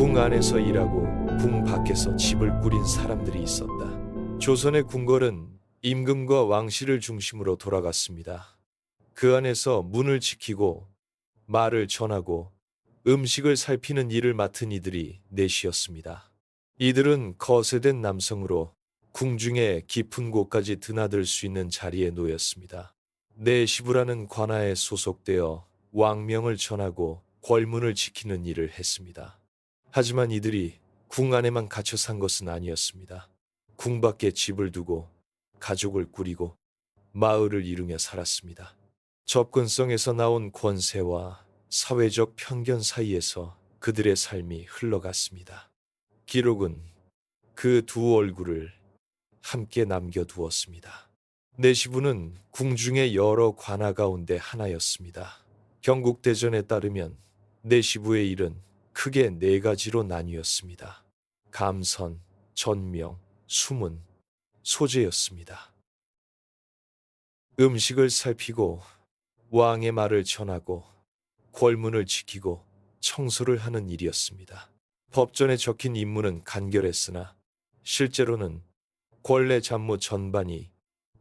궁 안에서 일하고 궁 밖에서 집을 꾸린 사람들이 있었다. 조선의 궁궐은 임금과 왕실을 중심으로 돌아갔습니다. 그 안에서 문을 지키고 말을 전하고 음식을 살피는 일을 맡은 이들이 넷이었습니다. 이들은 거세된 남성으로 궁중의 깊은 곳까지 드나들 수 있는 자리에 놓였습니다. 내시부라는 관아에 소속되어 왕명을 전하고 궐문을 지키는 일을 했습니다. 하지만 이들이 궁 안에만 갇혀 산 것은 아니었습니다. 궁 밖에 집을 두고 가족을 꾸리고 마을을 이루며 살았습니다. 접근성에서 나온 권세와 사회적 편견 사이에서 그들의 삶이 흘러갔습니다. 기록은 그 두 얼굴을 함께 남겨두었습니다. 내시부는 궁중의 여러 관아 가운데 하나였습니다. 경국대전에 따르면 내시부의 일은 크게 네 가지로 나뉘었습니다. 감선, 전명, 수문, 소제였습니다. 음식을 살피고 왕의 말을 전하고 궐문을 지키고 청소를 하는 일이었습니다. 법전에 적힌 임무는 간결했으나 실제로는 권례 잡무 전반이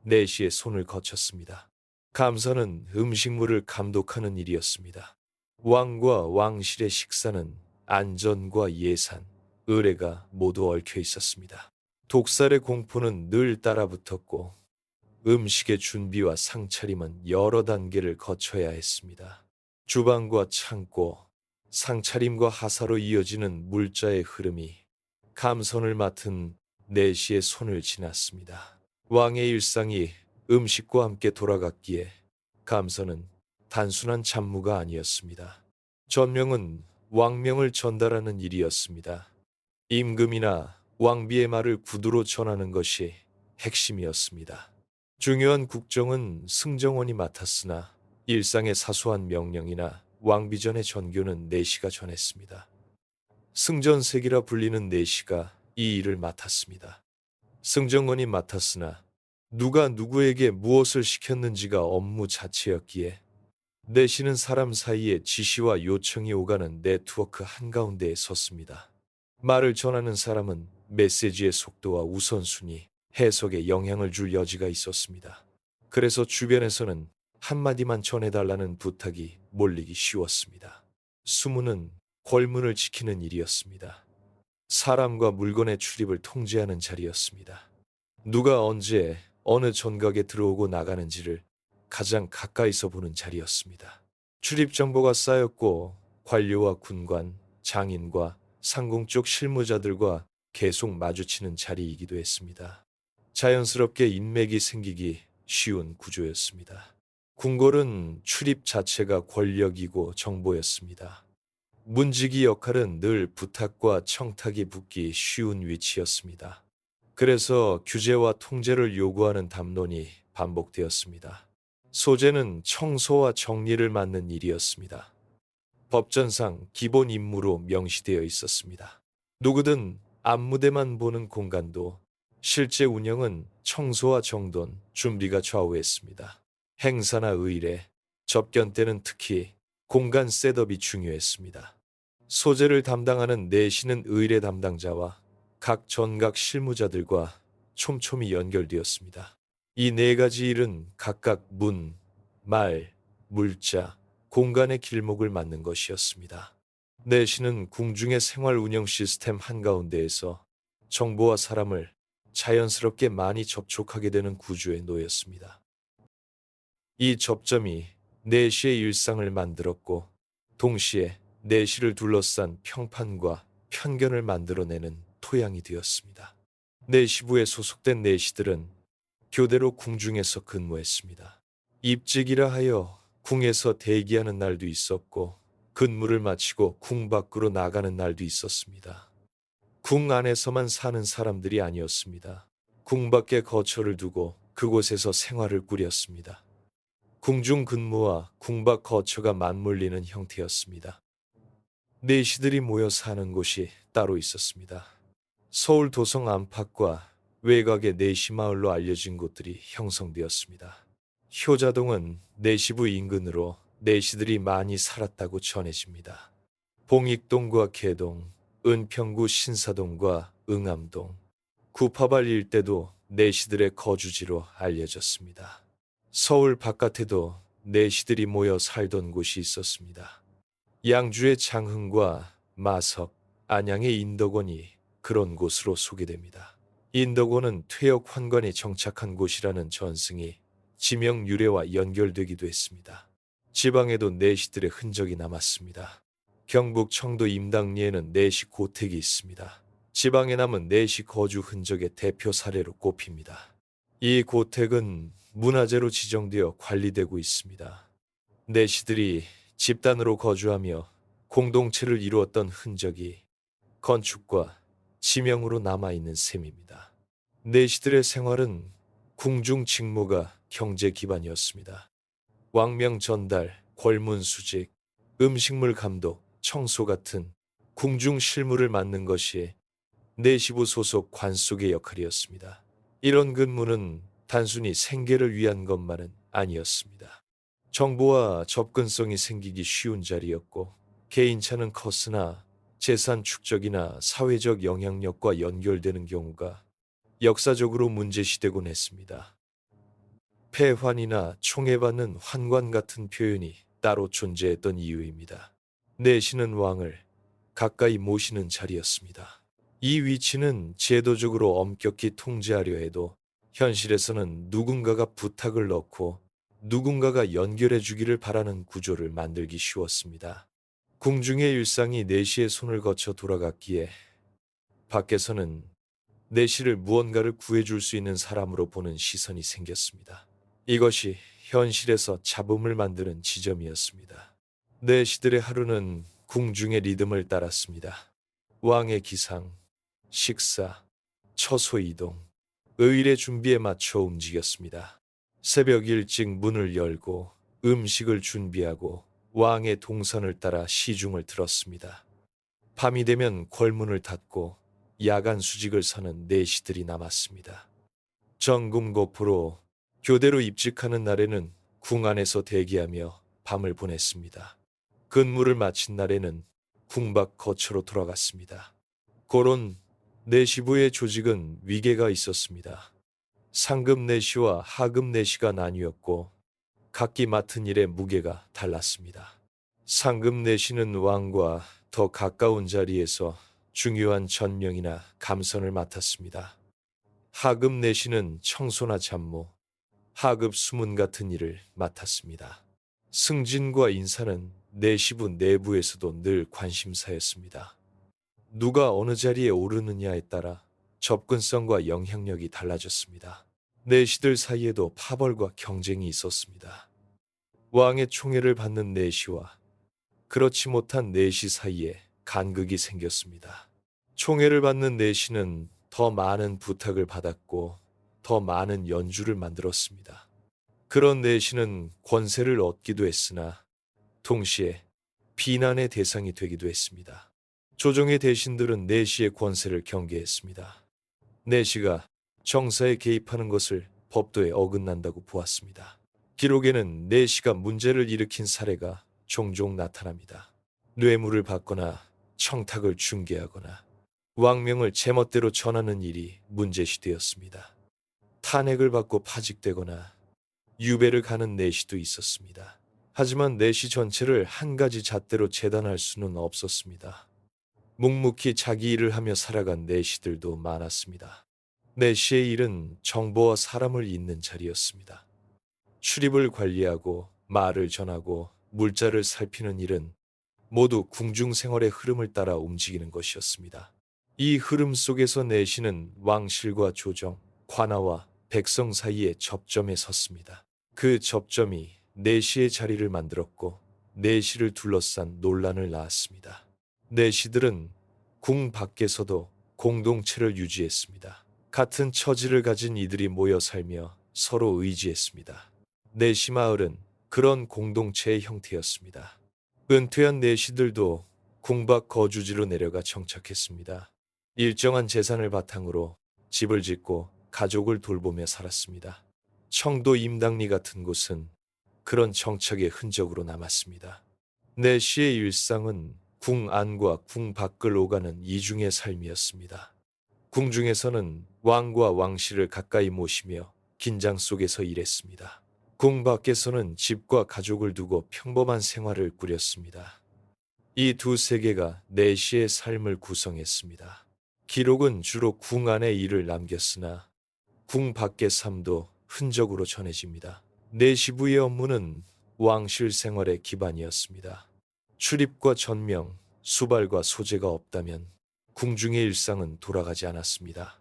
내시의 손을 거쳤습니다. 감사는 음식물을 감독하는 일이었습니다. 왕과 왕실의 식사는 안전과 예산, 의례가 모두 얽혀 있었습니다. 독살의 공포는 늘 따라붙었고 음식의 준비와 상차림은 여러 단계를 거쳐야 했습니다. 주방과 창고, 상차림과 하사로 이어지는 물자의 흐름이 감선을 맡은 내시의 손을 지났습니다. 왕의 일상이 음식과 함께 돌아갔기에 감선은 단순한 잡무가 아니었습니다. 전명은 왕명을 전달하는 일이었습니다. 임금이나 왕비의 말을 구두로 전하는 것이 핵심이었습니다. 중요한 국정은 승정원이 맡았으나 일상의 사소한 명령이나 왕비전의 전교는 내시가 전했습니다. 승전색이라 불리는 내시가 이 일을 맡았습니다. 승정원이 맡았으나 누가 누구에게 무엇을 시켰는지가 업무 자체였기에 내시는 사람 사이에 지시와 요청이 오가는 네트워크 한가운데에 섰습니다. 말을 전하는 사람은 메시지의 속도와 우선순위, 해석에 영향을 줄 여지가 있었습니다. 그래서 주변에서는 한마디만 전해달라는 부탁이 몰리기 쉬웠습니다. 수문은 궐문을 지키는 일이었습니다. 사람과 물건의 출입을 통제하는 자리였습니다. 누가 언제 어느 전각에 들어오고 나가는지를 가장 가까이서 보는 자리였습니다. 출입 정보가 쌓였고 관료와 군관, 장인과 상궁 쪽 실무자들과 계속 마주치는 자리이기도 했습니다. 자연스럽게 인맥이 생기기 쉬운 구조였습니다. 궁궐은 출입 자체가 권력이고 정보였습니다. 문지기 역할은 늘 부탁과 청탁이 붙기 쉬운 위치였습니다. 그래서 규제와 통제를 요구하는 담론이 반복되었습니다. 소제는 청소와 정리를 맡는 일이었습니다. 법전상 기본 임무로 명시되어 있었습니다. 누구든 앞무대만 보는 공간도 실제 운영은 청소와 정돈, 준비가 좌우했습니다. 행사나 의례, 접견 때는 특히 공간 셋업이 중요했습니다. 소재를 담당하는 내시는 의례 담당자와 각 전각 실무자들과 촘촘히 연결되었습니다. 이 네 가지 일은 각각 문, 말, 물자, 공간의 길목을 맡는 것이었습니다. 내시는 궁중의 생활 운영 시스템 한가운데에서 정보와 사람을 자연스럽게 많이 접촉하게 되는 구조에 놓였습니다. 이 접점이 내시의 일상을 만들었고 동시에 내시를 둘러싼 평판과 편견을 만들어내는 토양이 되었습니다. 내시부에 소속된 내시들은 교대로 궁중에서 근무했습니다. 입직이라 하여 궁에서 대기하는 날도 있었고 근무를 마치고 궁 밖으로 나가는 날도 있었습니다. 궁 안에서만 사는 사람들이 아니었습니다. 궁 밖에 거처를 두고 그곳에서 생활을 꾸렸습니다. 궁중 근무와 궁 밖 거처가 맞물리는 형태였습니다. 내시들이 모여 사는 곳이 따로 있었습니다. 서울 도성 안팎과 외곽의 내시마을로 알려진 곳들이 형성되었습니다. 효자동은 내시부 인근으로 내시들이 많이 살았다고 전해집니다. 봉익동과 개동, 은평구 신사동과 응암동, 구파발 일대도 내시들의 거주지로 알려졌습니다. 서울 바깥에도 내시들이 모여 살던 곳이 있었습니다. 양주의 장흥과 마석, 안양의 인덕원이 그런 곳으로 소개됩니다. 인덕원은 퇴역 환관이 정착한 곳이라는 전승이 지명 유래와 연결되기도 했습니다. 지방에도 내시들의 흔적이 남았습니다. 경북 청도 임당리에는 내시 고택이 있습니다. 지방에 남은 내시 거주 흔적의 대표 사례로 꼽힙니다. 이 고택은 문화재로 지정되어 관리되고 있습니다. 내시들이 집단으로 거주하며 공동체를 이루었던 흔적이 건축과 지명으로 남아있는 셈입니다. 내시들의 생활은 궁중 직무가 경제 기반이었습니다. 왕명 전달, 궐문 수직, 음식물 감독, 청소 같은 궁중 실무를 맡는 것이 내시부 소속 관속의 역할이었습니다. 이런 근무는 단순히 생계를 위한 것만은 아니었습니다. 정보와 접근성이 생기기 쉬운 자리였고 개인차는 컸으나 재산 축적이나 사회적 영향력과 연결되는 경우가 역사적으로 문제시되곤 했습니다. 폐환이나 총애받는 환관 같은 표현이 따로 존재했던 이유입니다. 내시는 왕을 가까이 모시는 자리였습니다. 이 위치는 제도적으로 엄격히 통제하려 해도 현실에서는 누군가가 부탁을 넣고 누군가가 연결해 주기를 바라는 구조를 만들기 쉬웠습니다. 궁중의 일상이 내시의 손을 거쳐 돌아갔기에 밖에서는 내시를 무언가를 구해줄 수 있는 사람으로 보는 시선이 생겼습니다. 이것이 현실에서 잡음을 만드는 지점이었습니다. 내시들의 하루는 궁중의 리듬을 따랐습니다. 왕의 기상, 식사, 처소 이동, 의일의 준비에 맞춰 움직였습니다. 새벽 일찍 문을 열고 음식을 준비하고 왕의 동선을 따라 시중을 들었습니다. 밤이 되면 궐문을 닫고 야간 수직을 서는 내시들이 남았습니다. 정금고포로 교대로 입직하는 날에는 궁 안에서 대기하며 밤을 보냈습니다. 근무를 마친 날에는 궁 밖 거처로 돌아갔습니다. 고론 내시부의 조직은 위계가 있었습니다. 상급 내시와 하급 내시가 나뉘었고 각기 맡은 일의 무게가 달랐습니다. 상급 내시는 왕과 더 가까운 자리에서 중요한 전명이나 감선을 맡았습니다. 하급 내시는 청소나 잡무, 하급 수문 같은 일을 맡았습니다. 승진과 인사는 내시부 내부에서도 늘 관심사였습니다. 누가 어느 자리에 오르느냐에 따라 접근성과 영향력이 달라졌습니다. 내시들 사이에도 파벌과 경쟁이 있었습니다. 왕의 총애를 받는 내시와 그렇지 못한 내시 사이에 간극이 생겼습니다. 총애를 받는 내시는 더 많은 부탁을 받았고 더 많은 연주를 만들었습니다. 그런 내시는 권세를 얻기도 했으나 동시에 비난의 대상이 되기도 했습니다. 조정의 대신들은 내시의 권세를 경계했습니다. 내시가 정사에 개입하는 것을 법도에 어긋난다고 보았습니다. 기록에는 내시가 문제를 일으킨 사례가 종종 나타납니다. 뇌물을 받거나 청탁을 중개하거나 왕명을 제멋대로 전하는 일이 문제시되었습니다. 탄핵을 받고 파직되거나 유배를 가는 내시도 있었습니다. 하지만 내시 전체를 한 가지 잣대로 재단할 수는 없었습니다. 묵묵히 자기 일을 하며 살아간 내시들도 많았습니다. 내시의 일은 정보와 사람을 잇는 자리였습니다. 출입을 관리하고 말을 전하고 물자를 살피는 일은 모두 궁중 생활의 흐름을 따라 움직이는 것이었습니다. 이 흐름 속에서 내시는 왕실과 조정, 관아와 백성 사이의 접점에 섰습니다. 그 접점이 내시의 자리를 만들었고 내시를 둘러싼 논란을 낳았습니다. 내시들은 궁 밖에서도 공동체를 유지했습니다. 같은 처지를 가진 이들이 모여 살며 서로 의지했습니다. 내시 마을은 그런 공동체의 형태였습니다. 은퇴한 내시들도 궁 밖 거주지로 내려가 정착했습니다. 일정한 재산을 바탕으로 집을 짓고 가족을 돌보며 살았습니다. 청도 임당리 같은 곳은 그런 정착의 흔적으로 남았습니다. 내시의 일상은 궁 안과 궁 밖을 오가는 이중의 삶이었습니다. 궁중에서는 왕과 왕실을 가까이 모시며 긴장 속에서 일했습니다. 궁 밖에서는 집과 가족을 두고 평범한 생활을 꾸렸습니다. 이 두 세계가 내시의 삶을 구성했습니다. 기록은 주로 궁 안의 일을 남겼으나 궁 밖의 삶도 흔적으로 전해집니다. 내시부의 업무는 왕실 생활의 기반이었습니다. 출입과 전명, 수발과 소재가 없다면 궁중의 일상은 돌아가지 않았습니다.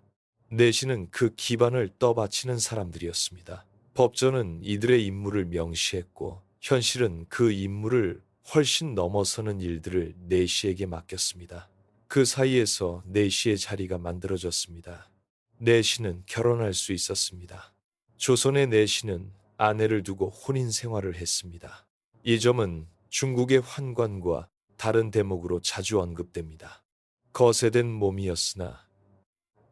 내시는 그 기반을 떠받치는 사람들이었습니다. 법전은 이들의 임무를 명시했고 현실은 그 임무를 훨씬 넘어서는 일들을 내시에게 맡겼습니다. 그 사이에서 내시의 자리가 만들어졌습니다. 내시는 결혼할 수 있었습니다. 조선의 내시는 아내를 두고 혼인 생활을 했습니다. 이 점은 중국의 환관과 다른 대목으로 자주 언급됩니다. 거세된 몸이었으나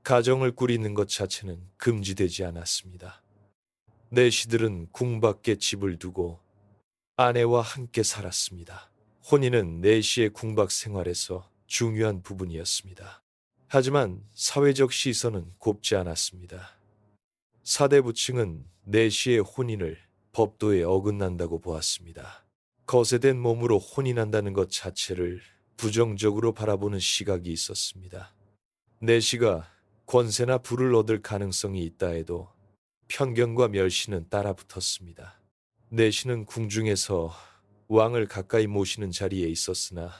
가정을 꾸리는 것 자체는 금지되지 않았습니다. 내시들은 궁 밖에 집을 두고 아내와 함께 살았습니다. 혼인은 내시의 궁밖 생활에서 중요한 부분이었습니다. 하지만 사회적 시선은 곱지 않았습니다. 사대부층은 내시의 혼인을 법도에 어긋난다고 보았습니다. 거세된 몸으로 혼인한다는 것 자체를 부정적으로 바라보는 시각이 있었습니다. 내시가 권세나 부를 얻을 가능성이 있다 해도 편견과 멸시는 따라붙었습니다. 내시는 궁중에서 왕을 가까이 모시는 자리에 있었으나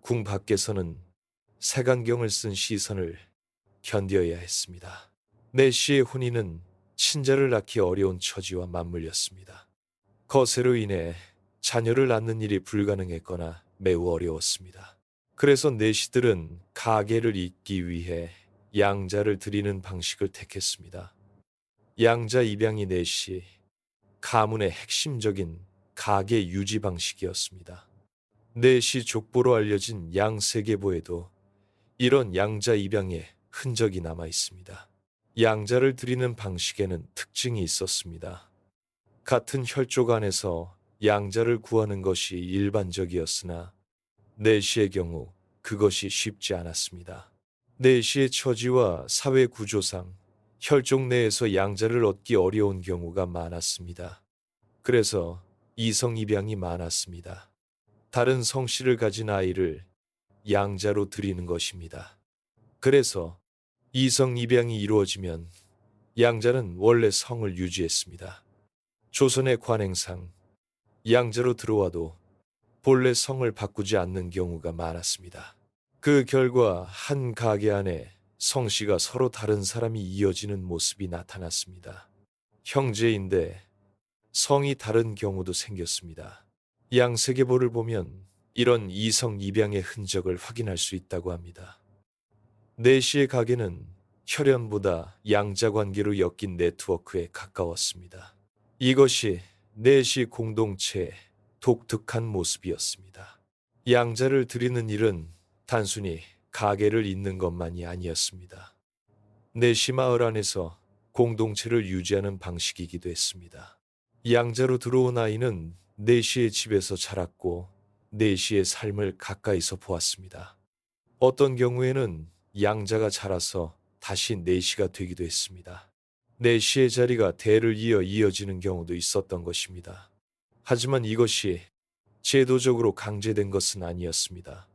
궁 밖에서는 색안경을 쓴 시선을 견뎌야 했습니다. 내시의 혼인은 친자를 낳기 어려운 처지와 맞물렸습니다. 거세로 인해 자녀를 낳는 일이 불가능했거나 매우 어려웠습니다. 그래서 내시들은 가계를 잇기 위해 양자를 드리는 방식을 택했습니다. 양자 입양이 내시 가문의 핵심적인 가계 유지 방식이었습니다. 내시 족보로 알려진 양세계보에도 이런 양자 입양의 흔적이 남아 있습니다. 양자를 드리는 방식에는 특징이 있었습니다. 같은 혈족 안에서 양자를 구하는 것이 일반적이었으나 내시의 경우 그것이 쉽지 않았습니다. 내시의 처지와 사회 구조상 혈족 내에서 양자를 얻기 어려운 경우가 많았습니다. 그래서 이성 입양이 많았습니다. 다른 성씨를 가진 아이를 양자로 드리는 것입니다. 그래서 이성 입양이 이루어지면 양자는 원래 성을 유지했습니다. 조선의 관행상 양자로 들어와도 본래 성을 바꾸지 않는 경우가 많았습니다. 그 결과 한 가게 안에 성씨가 서로 다른 사람이 이어지는 모습이 나타났습니다. 형제인데 성이 다른 경우도 생겼습니다. 양세계보를 보면 이런 이성 입양의 흔적을 확인할 수 있다고 합니다. 내시의 가게는 혈연보다 양자 관계로 엮인 네트워크에 가까웠습니다. 이것이 내시 공동체의 독특한 모습이었습니다. 양자를 드리는 일은 단순히 가게를 잇는 것만이 아니었습니다. 내시 마을 안에서 공동체를 유지하는 방식이기도 했습니다. 양자로 들어온 아이는 내시의 집에서 자랐고 내시의 삶을 가까이서 보았습니다. 어떤 경우에는 양자가 자라서 다시 내시가 되기도 했습니다. 내시의 자리가 대를 이어 이어지는 경우도 있었던 것입니다. 하지만 이것이 제도적으로 강제된 것은 아니었습니다.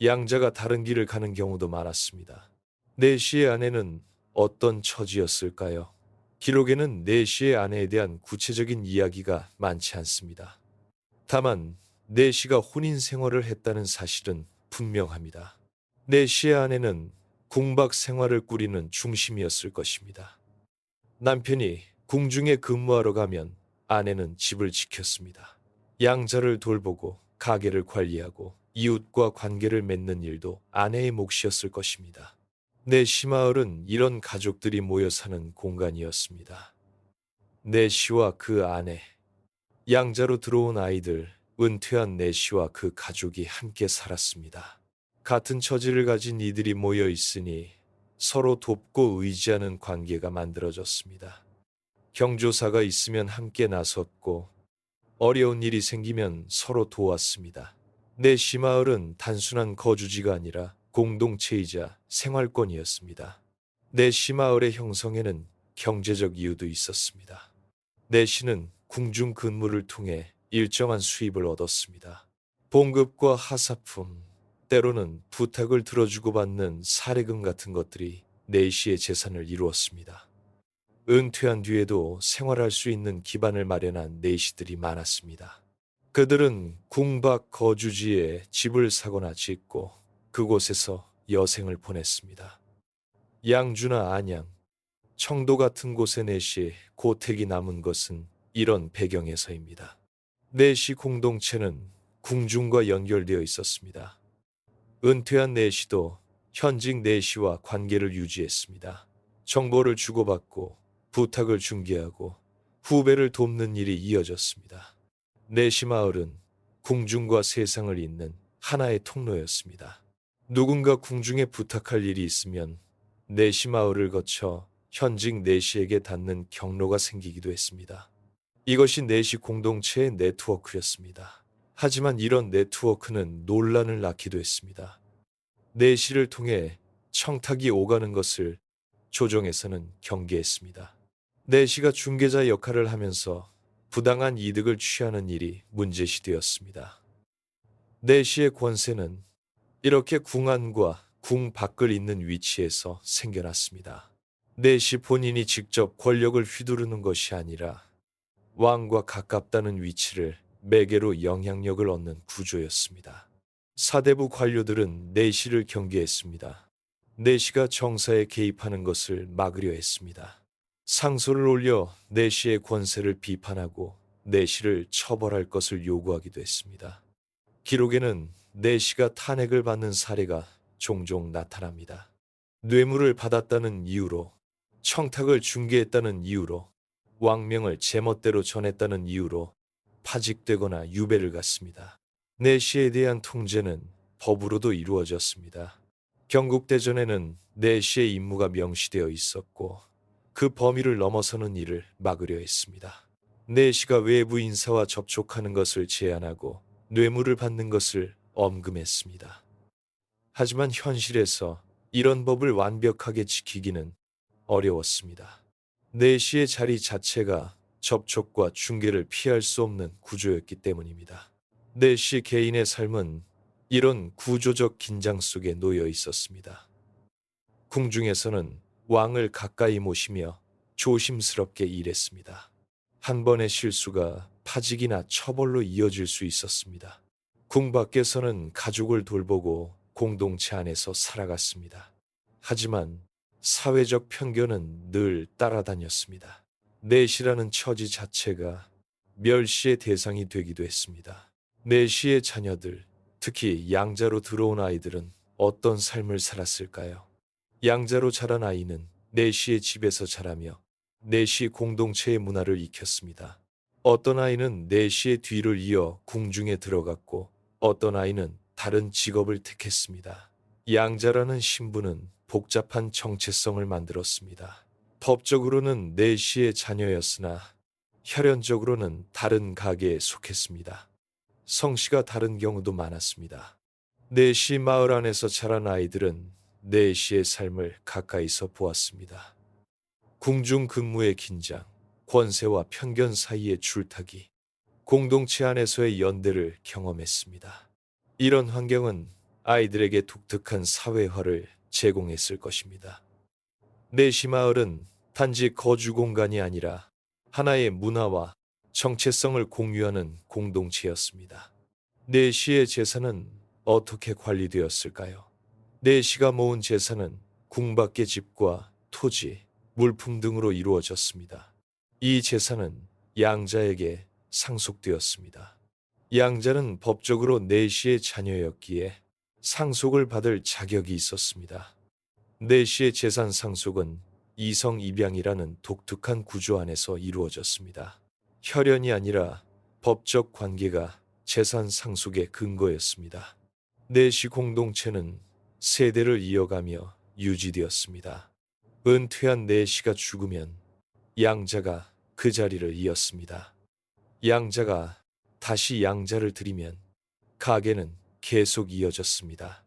양자가 다른 길을 가는 경우도 많았습니다. 내시의 아내는 어떤 처지였을까요? 기록에는 내시의 아내에 대한 구체적인 이야기가 많지 않습니다. 다만 내시가 혼인 생활을 했다는 사실은 분명합니다. 내시의 아내는 궁박 생활을 꾸리는 중심이었을 것입니다. 남편이 궁중에 근무하러 가면 아내는 집을 지켰습니다. 양자를 돌보고 가게를 관리하고 이웃과 관계를 맺는 일도 아내의 몫이었을 것입니다. 내시 마을은 이런 가족들이 모여 사는 공간이었습니다. 내시와 그 아내, 양자로 들어온 아이들, 은퇴한 내시와 그 가족이 함께 살았습니다. 같은 처지를 가진 이들이 모여 있으니 서로 돕고 의지하는 관계가 만들어졌습니다. 경조사가 있으면 함께 나섰고 어려운 일이 생기면 서로 도왔습니다. 내시 마을은 단순한 거주지가 아니라 공동체이자 생활권이었습니다. 내시 마을의 형성에는 경제적 이유도 있었습니다. 내시는 궁중 근무를 통해 일정한 수입을 얻었습니다. 봉급과 하사품, 때로는 부탁을 들어주고 받는 사례금 같은 것들이 내시의 재산을 이루었습니다. 은퇴한 뒤에도 생활할 수 있는 기반을 마련한 내시들이 많았습니다. 그들은 궁밖 거주지에 집을 사거나 짓고 그곳에서 여생을 보냈습니다. 양주나 안양, 청도 같은 곳의 내시 고택이 남은 것은 이런 배경에서입니다. 내시 공동체는 궁중과 연결되어 있었습니다. 은퇴한 내시도 현직 내시와 관계를 유지했습니다. 정보를 주고받고 부탁을 중개하고 후배를 돕는 일이 이어졌습니다. 내시 마을은 궁중과 세상을 잇는 하나의 통로였습니다. 누군가 궁중에 부탁할 일이 있으면 내시 마을을 거쳐 현직 내시에게 닿는 경로가 생기기도 했습니다. 이것이 내시 공동체의 네트워크였습니다. 하지만 이런 네트워크는 논란을 낳기도 했습니다. 내시를 통해 청탁이 오가는 것을 조정에서는 경계했습니다. 내시가 중개자 역할을 하면서 부당한 이득을 취하는 일이 문제시되었습니다. 내시의 권세는 이렇게 궁 안과 궁 밖을 잇는 위치에서 생겨났습니다. 내시 본인이 직접 권력을 휘두르는 것이 아니라 왕과 가깝다는 위치를 매개로 영향력을 얻는 구조였습니다. 사대부 관료들은 내시를 경계했습니다. 내시가 정사에 개입하는 것을 막으려 했습니다. 상소를 올려 내시의 권세를 비판하고 내시를 처벌할 것을 요구하기도 했습니다. 기록에는 내시가 탄핵을 받는 사례가 종종 나타납니다. 뇌물을 받았다는 이유로, 청탁을 중개했다는 이유로, 왕명을 제멋대로 전했다는 이유로 파직되거나 유배를 갔습니다. 내시에 대한 통제는 법으로도 이루어졌습니다. 경국대전에는 내시의 임무가 명시되어 있었고 그 범위를 넘어서는 일을 막으려 했습니다. 내시가 외부 인사와 접촉하는 것을 제한하고 뇌물을 받는 것을 엄금했습니다. 하지만 현실에서 이런 법을 완벽하게 지키기는 어려웠습니다. 내시의 자리 자체가 접촉과 중개를 피할 수 없는 구조였기 때문입니다. 내시 개인의 삶은 이런 구조적 긴장 속에 놓여 있었습니다. 궁중에서는 왕을 가까이 모시며 조심스럽게 일했습니다. 한 번의 실수가 파직이나 처벌로 이어질 수 있었습니다. 궁 밖에서는 가족을 돌보고 공동체 안에서 살아갔습니다. 하지만 사회적 편견은 늘 따라다녔습니다. 내시라는 처지 자체가 멸시의 대상이 되기도 했습니다. 내시의 자녀들, 특히 양자로 들어온 아이들은 어떤 삶을 살았을까요? 양자로 자란 아이는 내시의 집에서 자라며 내시 공동체의 문화를 익혔습니다. 어떤 아이는 내시의 뒤를 이어 궁중에 들어갔고 어떤 아이는 다른 직업을 택했습니다. 양자라는 신분은 복잡한 정체성을 만들었습니다. 법적으로는 내시의 자녀였으나 혈연적으로는 다른 가계에 속했습니다. 성씨가 다른 경우도 많았습니다. 내시 마을 안에서 자란 아이들은 내시의 삶을 가까이서 보았습니다. 궁중 근무의 긴장, 권세와 편견 사이의 줄타기, 공동체 안에서의 연대를 경험했습니다. 이런 환경은 아이들에게 독특한 사회화를 제공했을 것입니다. 내시 마을은 단지 거주 공간이 아니라 하나의 문화와 정체성을 공유하는 공동체였습니다. 내시의 재산은 어떻게 관리되었을까요? 내시가 모은 재산은 궁 밖의 집과 토지, 물품 등으로 이루어졌습니다. 이 재산은 양자에게 상속되었습니다. 양자는 법적으로 내시의 자녀였기에 상속을 받을 자격이 있었습니다. 내시의 재산 상속은 이성입양이라는 독특한 구조 안에서 이루어졌습니다. 혈연이 아니라 법적 관계가 재산 상속의 근거였습니다. 내시 공동체는 세대를 이어가며 유지되었습니다. 은퇴한 내시가 죽으면 양자가 그 자리를 이었습니다. 양자가 다시 양자를 들이면 가게는 계속 이어졌습니다.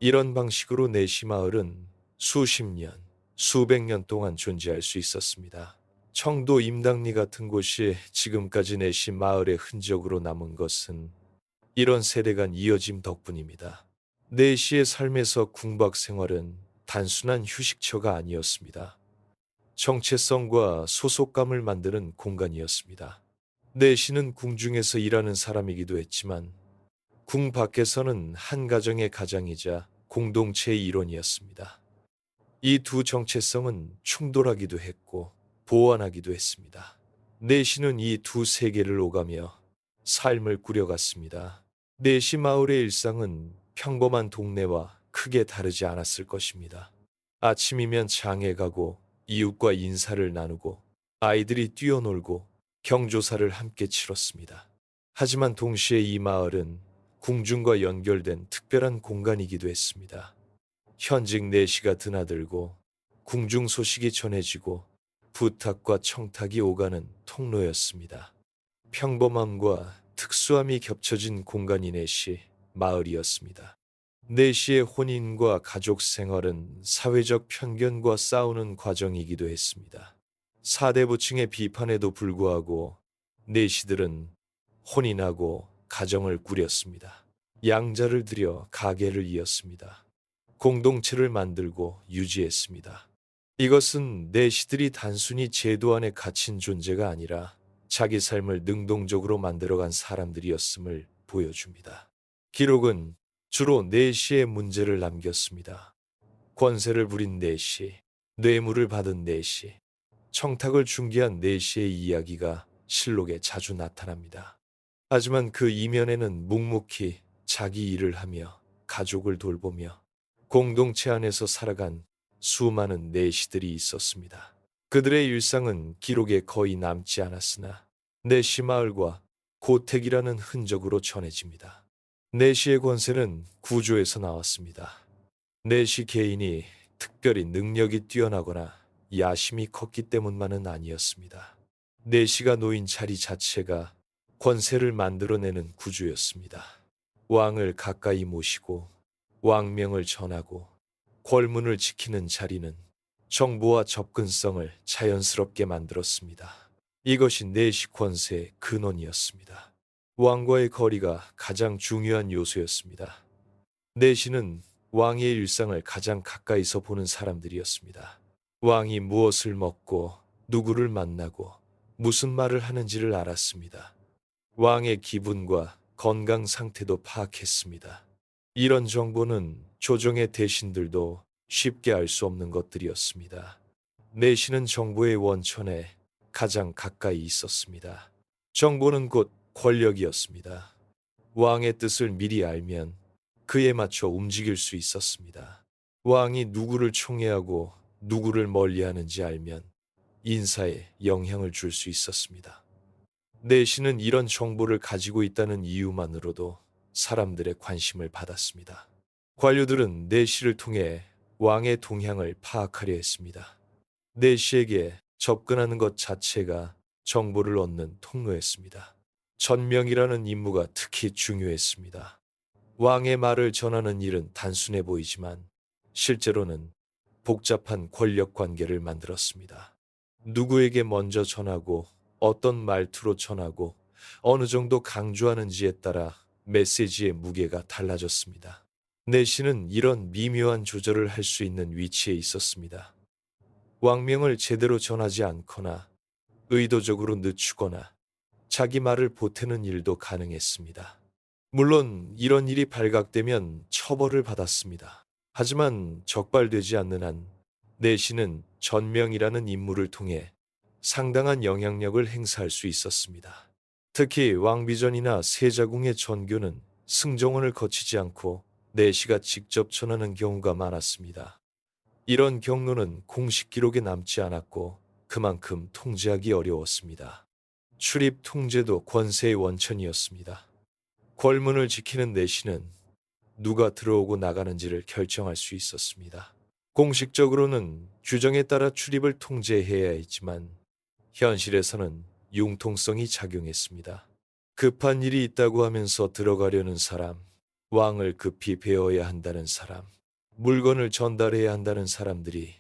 이런 방식으로 내시 마을은 수십 년, 수백 년 동안 존재할 수 있었습니다. 청도 임당리 같은 곳이 지금까지 내시 마을의 흔적으로 남은 것은 이런 세대 간 이어짐 덕분입니다. 내시의 삶에서 궁박 생활은 단순한 휴식처가 아니었습니다. 정체성과 소속감을 만드는 공간이었습니다. 내시는 궁중에서 일하는 사람이기도 했지만 궁 밖에서는 한 가정의 가장이자 공동체의 일원이었습니다. 이 두 정체성은 충돌하기도 했고 보완하기도 했습니다. 내시는 이 두 세계를 오가며 삶을 꾸려갔습니다. 내시 마을의 일상은 평범한 동네와 크게 다르지 않았을 것입니다. 아침이면 장에 가고 이웃과 인사를 나누고 아이들이 뛰어놀고 경조사를 함께 치렀습니다. 하지만 동시에 이 마을은 궁중과 연결된 특별한 공간이기도 했습니다. 현직 내시가 드나들고 궁중 소식이 전해지고 부탁과 청탁이 오가는 통로였습니다. 평범함과 특수함이 겹쳐진 공간이 내시 마을이었습니다. 내시의 혼인과 가족 생활은 사회적 편견과 싸우는 과정이기도 했습니다. 사대부층의 비판에도 불구하고 내시들은 혼인하고 가정을 꾸렸습니다. 양자를 들여 가게를 이었습니다. 공동체를 만들고 유지했습니다. 이것은 내시들이 단순히 제도 안에 갇힌 존재가 아니라 자기 삶을 능동적으로 만들어간 사람들이었음을 보여줍니다. 기록은 주로 내시의 문제를 남겼습니다. 권세를 부린 내시, 뇌물을 받은 내시, 청탁을 중개한 내시의 이야기가 실록에 자주 나타납니다. 하지만 그 이면에는 묵묵히 자기 일을 하며 가족을 돌보며 공동체 안에서 살아간 수많은 내시들이 있었습니다. 그들의 일상은 기록에 거의 남지 않았으나 내시 마을과 고택이라는 흔적으로 전해집니다. 내시의 권세는 구조에서 나왔습니다. 내시 개인이 특별히 능력이 뛰어나거나 야심이 컸기 때문만은 아니었습니다. 내시가 놓인 자리 자체가 권세를 만들어내는 구조였습니다. 왕을 가까이 모시고 왕명을 전하고 궐문을 지키는 자리는 정보와 접근성을 자연스럽게 만들었습니다. 이것이 내시 권세의 근원이었습니다. 왕과의 거리가 가장 중요한 요소였습니다. 내시는 왕의 일상을 가장 가까이서 보는 사람들이었습니다. 왕이 무엇을 먹고 누구를 만나고 무슨 말을 하는지를 알았습니다. 왕의 기분과 건강 상태도 파악했습니다. 이런 정보는 조정의 대신들도 쉽게 알 수 없는 것들이었습니다. 내시는 정보의 원천에 가장 가까이 있었습니다. 정보는 곧 권력이었습니다. 왕의 뜻을 미리 알면 그에 맞춰 움직일 수 있었습니다. 왕이 누구를 총애하고 누구를 멀리하는지 알면 인사에 영향을 줄 수 있었습니다. 내시는 이런 정보를 가지고 있다는 이유만으로도 사람들의 관심을 받았습니다. 관료들은 내시를 통해 왕의 동향을 파악하려 했습니다. 내시에게 접근하는 것 자체가 정보를 얻는 통로였습니다. 전명이라는 임무가 특히 중요했습니다. 왕의 말을 전하는 일은 단순해 보이지만 실제로는 복잡한 권력 관계를 만들었습니다. 누구에게 먼저 전하고 어떤 말투로 전하고 어느 정도 강조하는지에 따라 메시지의 무게가 달라졌습니다. 내시는 이런 미묘한 조절을 할 수 있는 위치에 있었습니다. 왕명을 제대로 전하지 않거나 의도적으로 늦추거나 자기 말을 보태는 일도 가능했습니다. 물론 이런 일이 발각되면 처벌을 받았습니다. 하지만 적발되지 않는 한 내시는 전명이라는 인물을 통해 상당한 영향력을 행사할 수 있었습니다. 특히 왕비전이나 세자궁의 전교는 승정원을 거치지 않고 내시가 직접 전하는 경우가 많았습니다. 이런 경로는 공식 기록에 남지 않았고 그만큼 통제하기 어려웠습니다. 출입 통제도 권세의 원천이었습니다. 궐문을 지키는 내시는 누가 들어오고 나가는지를 결정할 수 있었습니다. 공식적으로는 규정에 따라 출입을 통제해야 했지만 현실에서는 융통성이 작용했습니다. 급한 일이 있다고 하면서 들어가려는 사람, 왕을 급히 배워야 한다는 사람, 물건을 전달해야 한다는 사람들이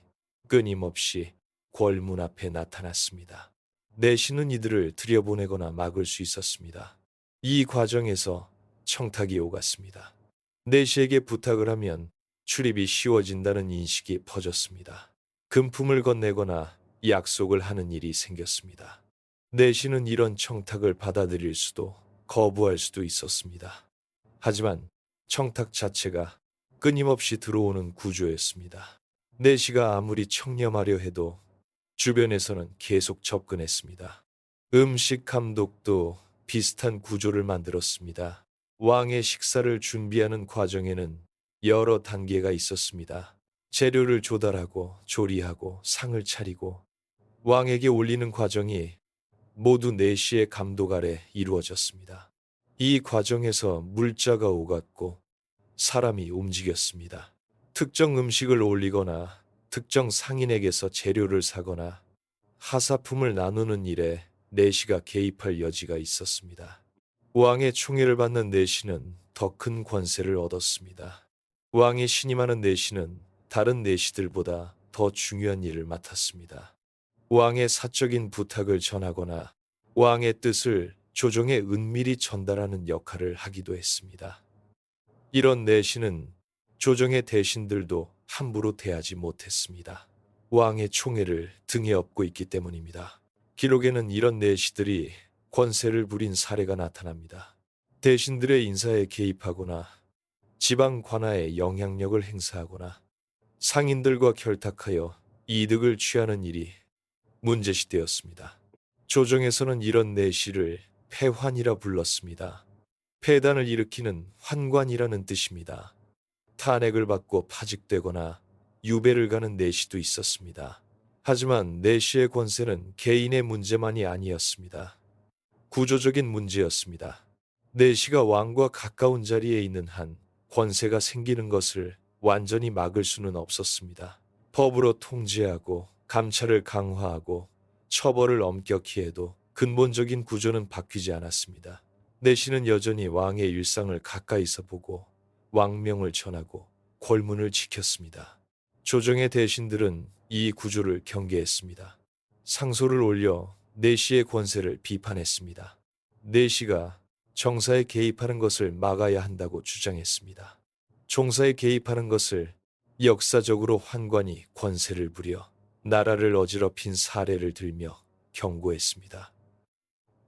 끊임없이 궐문 앞에 나타났습니다. 내시는 이들을 들여보내거나 막을 수 있었습니다. 이 과정에서 청탁이 오갔습니다. 내시에게 부탁을 하면 출입이 쉬워진다는 인식이 퍼졌습니다. 금품을 건네거나 약속을 하는 일이 생겼습니다. 내시는 이런 청탁을 받아들일 수도 거부할 수도 있었습니다. 하지만 청탁 자체가 끊임없이 들어오는 구조였습니다. 내시가 아무리 청렴하려 해도 주변에서는 계속 접근했습니다. 음식 감독도 비슷한 구조를 만들었습니다. 왕의 식사를 준비하는 과정에는 여러 단계가 있었습니다. 재료를 조달하고 조리하고 상을 차리고 왕에게 올리는 과정이 모두 내시의 감독 아래 이루어졌습니다. 이 과정에서 물자가 오갔고 사람이 움직였습니다. 특정 음식을 올리거나 특정 상인에게서 재료를 사거나 하사품을 나누는 일에 내시가 개입할 여지가 있었습니다. 왕의 총애를 받는 내시는 더 큰 권세를 얻었습니다. 왕이 신임하는 내시는 다른 내시들보다 더 중요한 일을 맡았습니다. 왕의 사적인 부탁을 전하거나 왕의 뜻을 조정에 은밀히 전달하는 역할을 하기도 했습니다. 이런 내시는 조정의 대신들도 함부로 대하지 못했습니다. 왕의 총애를 등에 업고 있기 때문입니다. 기록에는 이런 내시들이 권세를 부린 사례가 나타납니다. 대신들의 인사에 개입하거나 지방 관아에 영향력을 행사하거나 상인들과 결탁하여 이득을 취하는 일이 문제시되었습니다. 조정에서는 이런 내시를 패환이라 불렀습니다. 폐단을 일으키는 환관이라는 뜻입니다. 탄핵을 받고 파직되거나 유배를 가는 내시도 있었습니다. 하지만 내시의 권세는 개인의 문제만이 아니었습니다. 구조적인 문제였습니다. 내시가 왕과 가까운 자리에 있는 한 권세가 생기는 것을 완전히 막을 수는 없었습니다. 법으로 통제하고 감찰을 강화하고 처벌을 엄격히 해도 근본적인 구조는 바뀌지 않았습니다. 내시는 여전히 왕의 일상을 가까이서 보고 왕명을 전하고 궐문을 지켰습니다. 조정의 대신들은 이 구조를 경계했습니다. 상소를 올려 내시의 권세를 비판했습니다. 내시가 정사에 개입하는 것을 막아야 한다고 주장했습니다. 종사에 개입하는 것을 역사적으로 환관이 권세를 부려 나라를 어지럽힌 사례를 들며 경고했습니다.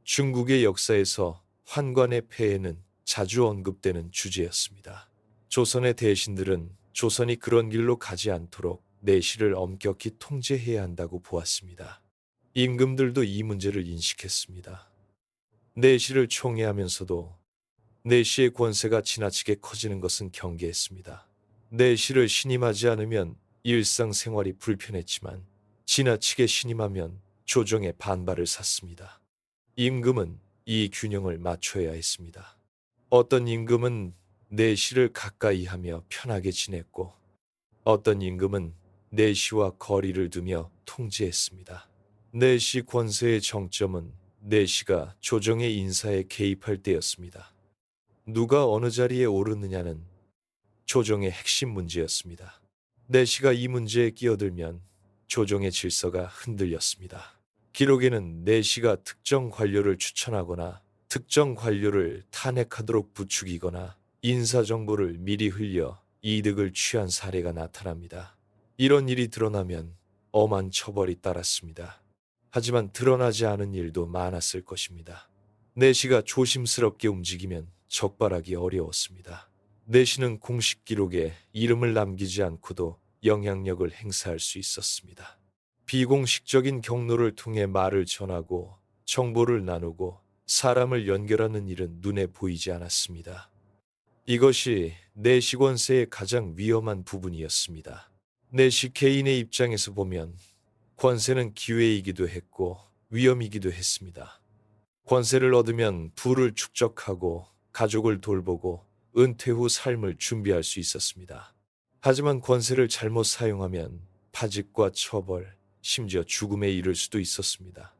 중국의 역사에서 환관의 폐해는 자주 언급되는 주제였습니다. 조선의 대신들은 조선이 그런 길로 가지 않도록 내시를 엄격히 통제해야 한다고 보았습니다. 임금들도 이 문제를 인식했습니다. 내시를 총애하면서도 내시의 권세가 지나치게 커지는 것은 경계했습니다. 내시를 신임하지 않으면 일상생활이 불편했지만 지나치게 신임하면 조정의 반발을 샀습니다. 임금은 이 균형을 맞춰야 했습니다. 어떤 임금은 내시를 가까이 하며 편하게 지냈고 어떤 임금은 내시와 거리를 두며 통제했습니다. 내시 권세의 정점은 내시가 조정의 인사에 개입할 때였습니다. 누가 어느 자리에 오르느냐는 조정의 핵심 문제였습니다. 내시가 이 문제에 끼어들면 조정의 질서가 흔들렸습니다. 기록에는 내시가 특정 관료를 추천하거나 특정 관료를 탄핵하도록 부추기거나 인사정보를 미리 흘려 이득을 취한 사례가 나타납니다. 이런 일이 드러나면 엄한 처벌이 따랐습니다. 하지만 드러나지 않은 일도 많았을 것입니다. 내시가 조심스럽게 움직이면 적발하기 어려웠습니다. 내시는 공식 기록에 이름을 남기지 않고도 영향력을 행사할 수 있었습니다. 비공식적인 경로를 통해 말을 전하고 정보를 나누고 사람을 연결하는 일은 눈에 보이지 않았습니다. 이것이 내시 권세의 가장 위험한 부분이었습니다. 내시 개인의 입장에서 보면 권세는 기회이기도 했고 위험이기도 했습니다. 권세를 얻으면 부를 축적하고 가족을 돌보고 은퇴 후 삶을 준비할 수 있었습니다. 하지만 권세를 잘못 사용하면 파직과 처벌, 심지어 죽음에 이를 수도 있었습니다.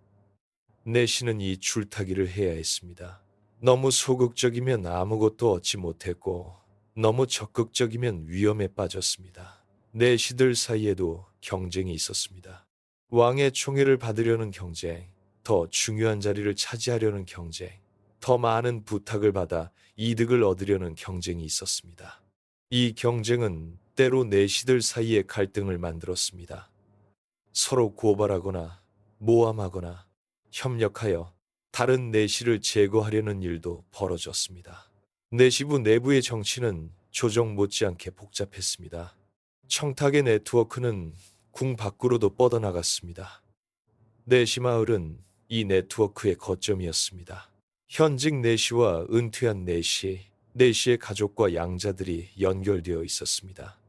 내시는 이 줄타기를 해야 했습니다. 너무 소극적이면 아무것도 얻지 못했고 너무 적극적이면 위험에 빠졌습니다. 내시들 사이에도 경쟁이 있었습니다. 왕의 총애를 받으려는 경쟁, 더 중요한 자리를 차지하려는 경쟁, 더 많은 부탁을 받아 이득을 얻으려는 경쟁이 있었습니다. 이 경쟁은 때로 내시들 사이에 갈등을 만들었습니다. 서로 고발하거나 모함하거나 협력하여 다른 내시를 제거하려는 일도 벌어졌습니다. 내시부 내부의 정치는 조정 못지않게 복잡했습니다. 청탁의 네트워크는 궁 밖으로도 뻗어나갔습니다. 내시 마을은 이 네트워크의 거점이었습니다. 현직 내시와 은퇴한 내시, 내시의 가족과 양자들이 연결되어 있었습니다.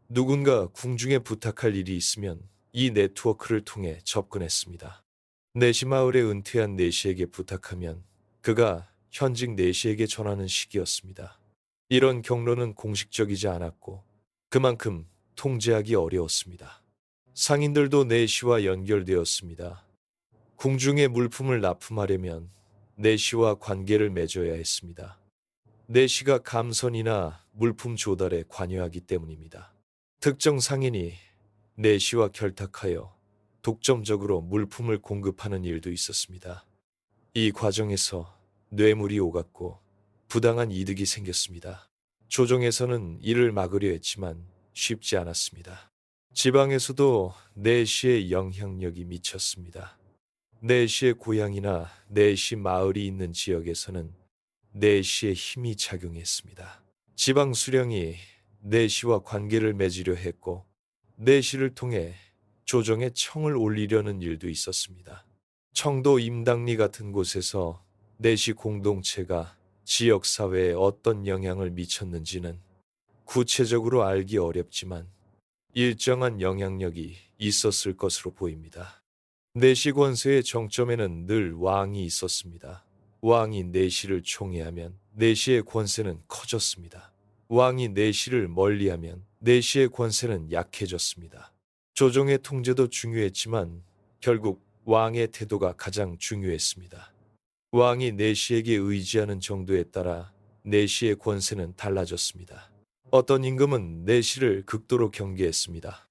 누군가 궁중에 부탁할 일이 있으면 이 네트워크를 통해 접근했습니다. 내시 마을에 은퇴한 내시에게 부탁하면 그가 현직 내시에게 전하는 식이었습니다. 이런 경로는 공식적이지 않았고 그만큼 통제하기 어려웠습니다. 상인들도 내시와 연결되었습니다. 궁중에 물품을 납품하려면 내시와 관계를 맺어야 했습니다. 내시가 감선이나 물품 조달에 관여하기 때문입니다. 특정 상인이 내시와 결탁하여 독점적으로 물품을 공급하는 일도 있었습니다. 이 과정에서 뇌물이 오갔고 부당한 이득이 생겼습니다. 조정에서는 이를 막으려 했지만 쉽지 않았습니다. 지방에서도 내시의 영향력이 미쳤습니다. 내시의 고향이나 내시 마을이 있는 지역에서는 내시의 힘이 작용했습니다. 지방 수령이 내시와 관계를 맺으려 했고 내시를 통해 조정에 청을 올리려는 일도 있었습니다. 청도 임당리 같은 곳에서 내시 공동체가 지역 사회에 어떤 영향을 미쳤는지는 구체적으로 알기 어렵지만 일정한 영향력이 있었을 것으로 보입니다. 내시 권세의 정점에는 늘 왕이 있었습니다. 왕이 내시를 총애하면 내시의 권세는 커졌습니다. 왕이 내시를 멀리하면 내시의 권세는 약해졌습니다. 조정의 통제도 중요했지만 결국 왕의 태도가 가장 중요했습니다. 왕이 내시에게 의지하는 정도에 따라 내시의 권세는 달라졌습니다. 어떤 임금은 내시를 극도로 경계했습니다.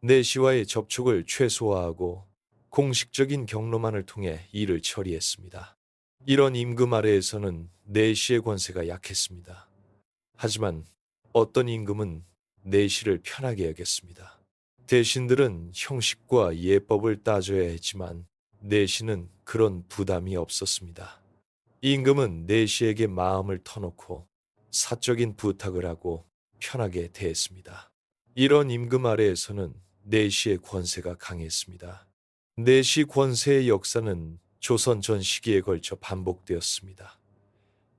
내시와의 접촉을 최소화하고 공식적인 경로만을 통해 일을 처리했습니다. 이런 임금 아래에서는 내시의 권세가 약했습니다. 하지만 어떤 임금은 내시를 편하게 여겼습니다. 대신들은 형식과 예법을 따져야 했지만 내시는 그런 부담이 없었습니다. 임금은 내시에게 마음을 터놓고 사적인 부탁을 하고 편하게 대했습니다. 이런 임금 아래에서는 내시의 권세가 강했습니다. 내시 권세의 역사는 조선 전 시기에 걸쳐 반복되었습니다.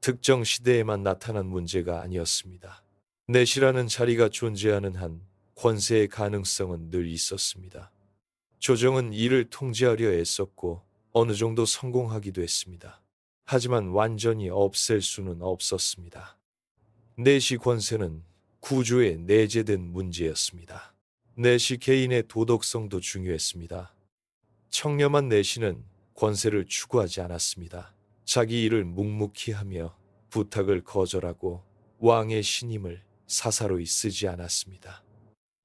특정 시대에만 나타난 문제가 아니었습니다. 내시라는 자리가 존재하는 한 권세의 가능성은 늘 있었습니다. 조정은 이를 통제하려 애썼고 어느 정도 성공하기도 했습니다. 하지만 완전히 없앨 수는 없었습니다. 내시 권세는 구조에 내재된 문제였습니다. 내시 개인의 도덕성도 중요했습니다. 청렴한 내시는 권세를 추구하지 않았습니다. 자기 일을 묵묵히 하며 부탁을 거절하고 왕의 신임을 사사로이 쓰지 않았습니다.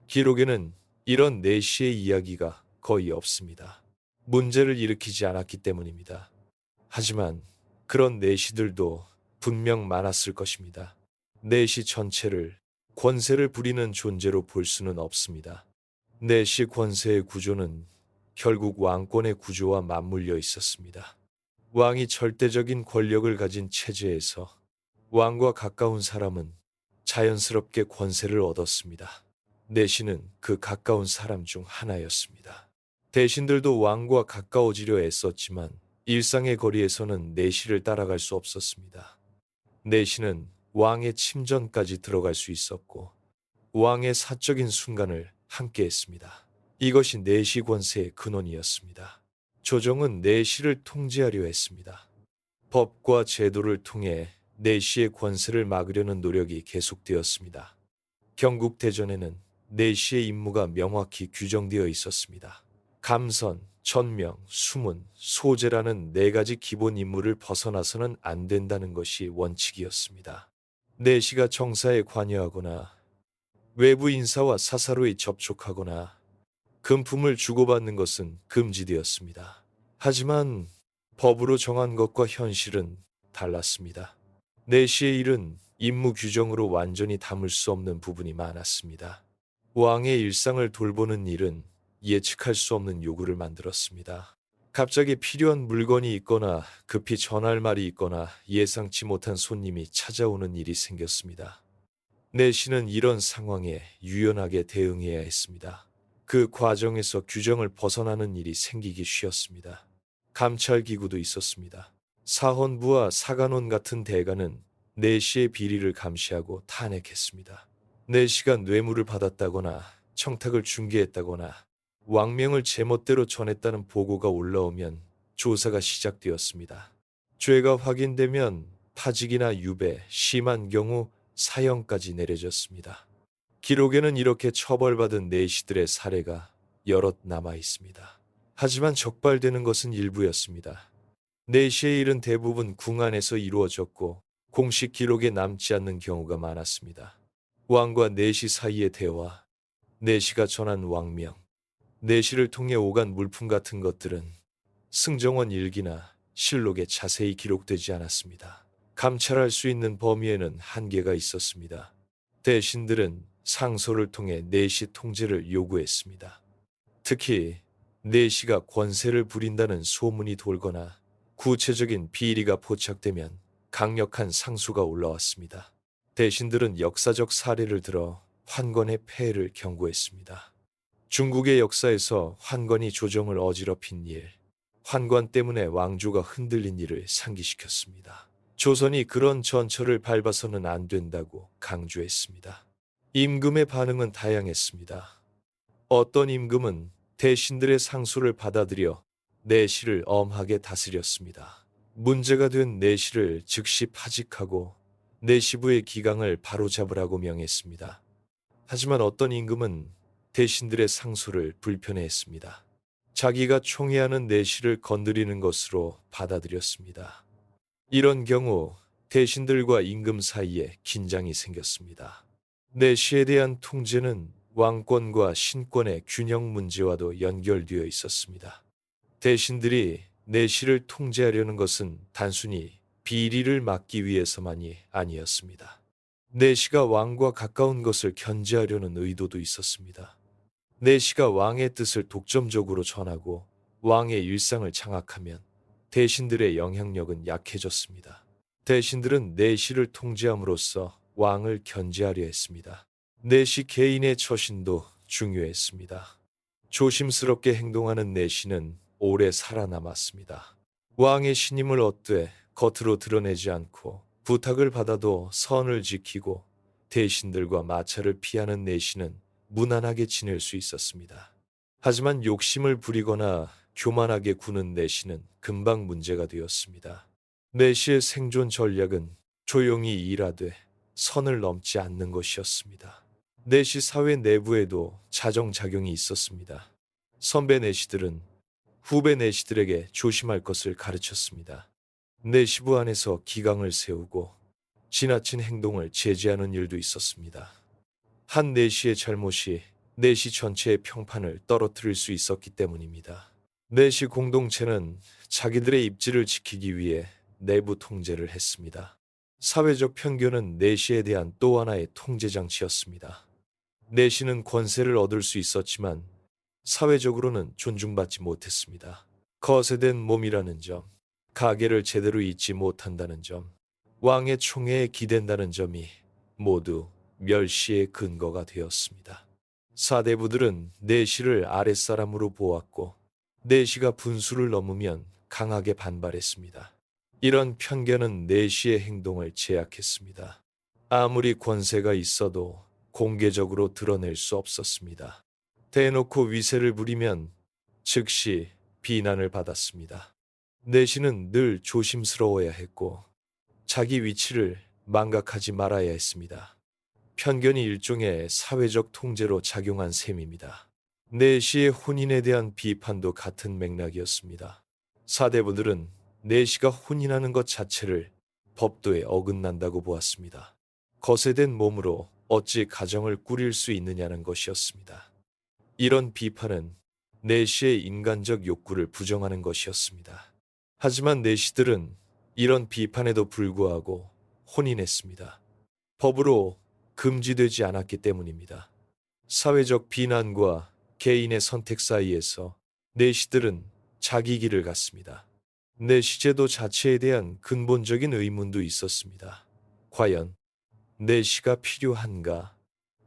기록에는 이런 내시의 이야기가 거의 없습니다. 문제를 일으키지 않았기 때문입니다. 하지만 그런 내시들도 분명 많았을 것입니다. 내시 전체를 권세를 부리는 존재로 볼 수는 없습니다. 내시 권세의 구조는 결국 왕권의 구조와 맞물려 있었습니다. 왕이 절대적인 권력을 가진 체제에서 왕과 가까운 사람은 자연스럽게 권세를 얻었습니다. 내시는 그 가까운 사람 중 하나였습니다. 대신들도 왕과 가까워지려 애썼지만 일상의 거리에서는 내시를 따라갈 수 없었습니다. 내시는 왕의 침전까지 들어갈 수 있었고 왕의 사적인 순간을 함께했습니다. 이것이 내시 권세의 근원이었습니다. 조정은 내시를 통제하려 했습니다. 법과 제도를 통해 내시의 권세를 막으려는 노력이 계속되었습니다. 경국대전에는 내시의 임무가 명확히 규정되어 있었습니다. 감선, 전명, 수문, 소제라는 네 가지 기본 임무를 벗어나서는 안 된다는 것이 원칙이었습니다. 내시가 정사에 관여하거나 외부 인사와 사사로이 접촉하거나 금품을 주고받는 것은 금지되었습니다. 하지만 법으로 정한 것과 현실은 달랐습니다. 내시의 일은 임무 규정으로 완전히 담을 수 없는 부분이 많았습니다. 왕의 일상을 돌보는 일은 예측할 수 없는 요구를 만들었습니다. 갑자기 필요한 물건이 있거나 급히 전할 말이 있거나 예상치 못한 손님이 찾아오는 일이 생겼습니다. 내시는 이런 상황에 유연하게 대응해야 했습니다. 그 과정에서 규정을 벗어나는 일이 생기기 쉬웠습니다. 감찰기구도 있었습니다. 사헌부와 사간원 같은 대가는 내시의 비리를 감시하고 탄핵했습니다. 내시가 뇌물을 받았다거나 청탁을 중개했다거나 왕명을 제멋대로 전했다는 보고가 올라오면 조사가 시작되었습니다. 죄가 확인되면 파직이나 유배, 심한 경우 사형까지 내려졌습니다. 기록에는 이렇게 처벌받은 내시들의 사례가 여럿 남아 있습니다. 하지만 적발되는 것은 일부였습니다. 내시의 일은 대부분 궁 안에서 이루어졌고 공식 기록에 남지 않는 경우가 많았습니다. 왕과 내시 사이의 대화, 내시가 전한 왕명, 내시를 통해 오간 물품 같은 것들은 승정원 일기나 실록에 자세히 기록되지 않았습니다. 감찰할 수 있는 범위에는 한계가 있었습니다. 대신들은 상소를 통해 내시 통제를 요구했습니다. 특히 내시가 권세를 부린다는 소문이 돌거나 구체적인 비리가 포착되면 강력한 상소가 올라왔습니다. 대신들은 역사적 사례를 들어 환관의 폐해를 경고했습니다. 중국의 역사에서 환관이 조정을 어지럽힌 일, 환관 때문에 왕조가 흔들린 일을 상기시켰습니다. 조선이 그런 전철을 밟아서는 안 된다고 강조했습니다. 임금의 반응은 다양했습니다. 어떤 임금은 대신들의 상소를 받아들여 내시를 엄하게 다스렸습니다. 문제가 된 내시를 즉시 파직하고 내시부의 기강을 바로잡으라고 명했습니다. 하지만 어떤 임금은 대신들의 상소를 불편해했습니다. 자기가 총애하는 내시를 건드리는 것으로 받아들였습니다. 이런 경우 대신들과 임금 사이에 긴장이 생겼습니다. 내시에 대한 통제는 왕권과 신권의 균형 문제와도 연결되어 있었습니다. 대신들이 내시를 통제하려는 것은 단순히 비리를 막기 위해서만이 아니었습니다. 내시가 왕과 가까운 것을 견제하려는 의도도 있었습니다. 내시가 왕의 뜻을 독점적으로 전하고 왕의 일상을 장악하면 대신들의 영향력은 약해졌습니다. 대신들은 내시를 통제함으로써 왕을 견제하려 했습니다. 내시 개인의 처신도 중요했습니다. 조심스럽게 행동하는 내시는 오래 살아남았습니다. 왕의 신임을 얻되 겉으로 드러내지 않고 부탁을 받아도 선을 지키고 대신들과 마찰을 피하는 내시는 무난하게 지낼 수 있었습니다. 하지만 욕심을 부리거나 교만하게 구는 내시는 금방 문제가 되었습니다. 내시의 생존 전략은 조용히 일하되 선을 넘지 않는 것이었습니다. 내시 사회 내부에도 자정작용이 있었습니다. 선배 내시들은 후배 내시들에게 조심할 것을 가르쳤습니다. 내시부 안에서 기강을 세우고 지나친 행동을 제지하는 일도 있었습니다. 한 내시의 잘못이 내시 전체의 평판을 떨어뜨릴 수 있었기 때문입니다. 내시 공동체는 자기들의 입지를 지키기 위해 내부 통제를 했습니다. 사회적 편견은 내시에 대한 또 하나의 통제 장치였습니다. 내시는 권세를 얻을 수 있었지만 사회적으로는 존중받지 못했습니다. 거세된 몸이라는 점, 가계를 제대로 잇지 못한다는 점, 왕의 총애에 기댄다는 점이 모두 멸시의 근거가 되었습니다. 사대부들은 내시를 아랫사람으로 보았고 내시가 분수를 넘으면 강하게 반발했습니다. 이런 편견은 내시의 행동을 제약했습니다. 아무리 권세가 있어도 공개적으로 드러낼 수 없었습니다. 대놓고 위세를 부리면 즉시 비난을 받았습니다. 내시는 늘 조심스러워야 했고 자기 위치를 망각하지 말아야 했습니다. 편견이 일종의 사회적 통제로 작용한 셈입니다. 내시의 혼인에 대한 비판도 같은 맥락이었습니다. 사대부들은 내시가 혼인하는 것 자체를 법도에 어긋난다고 보았습니다. 거세된 몸으로 어찌 가정을 꾸릴 수 있느냐는 것이었습니다. 이런 비판은 내시의 인간적 욕구를 부정하는 것이었습니다. 하지만 내시들은 이런 비판에도 불구하고 혼인했습니다. 법으로 금지되지 않았기 때문입니다. 사회적 비난과 개인의 선택 사이에서 내시들은 자기 길을 갔습니다. 내시제도 자체에 대한 근본적인 의문도 있었습니다. 과연 내시가 필요한가?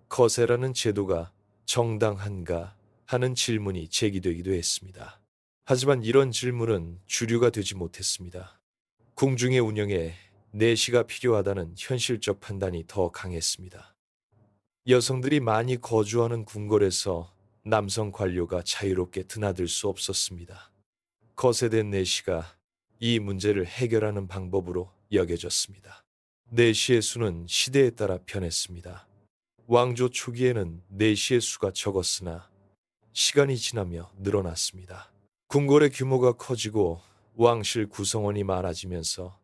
거세라는 제도가 정당한가? 하는 질문이 제기되기도 했습니다. 하지만 이런 질문은 주류가 되지 못했습니다. 궁중의 운영에 내시가 필요하다는 현실적 판단이 더 강했습니다. 여성들이 많이 거주하는 궁궐에서 남성 관료가 자유롭게 드나들 수 없었습니다. 거세된 내시가 이 문제를 해결하는 방법으로 여겨졌습니다. 내시의 수는 시대에 따라 변했습니다. 왕조 초기에는 내시의 수가 적었으나 시간이 지나며 늘어났습니다. 궁궐의 규모가 커지고 왕실 구성원이 많아지면서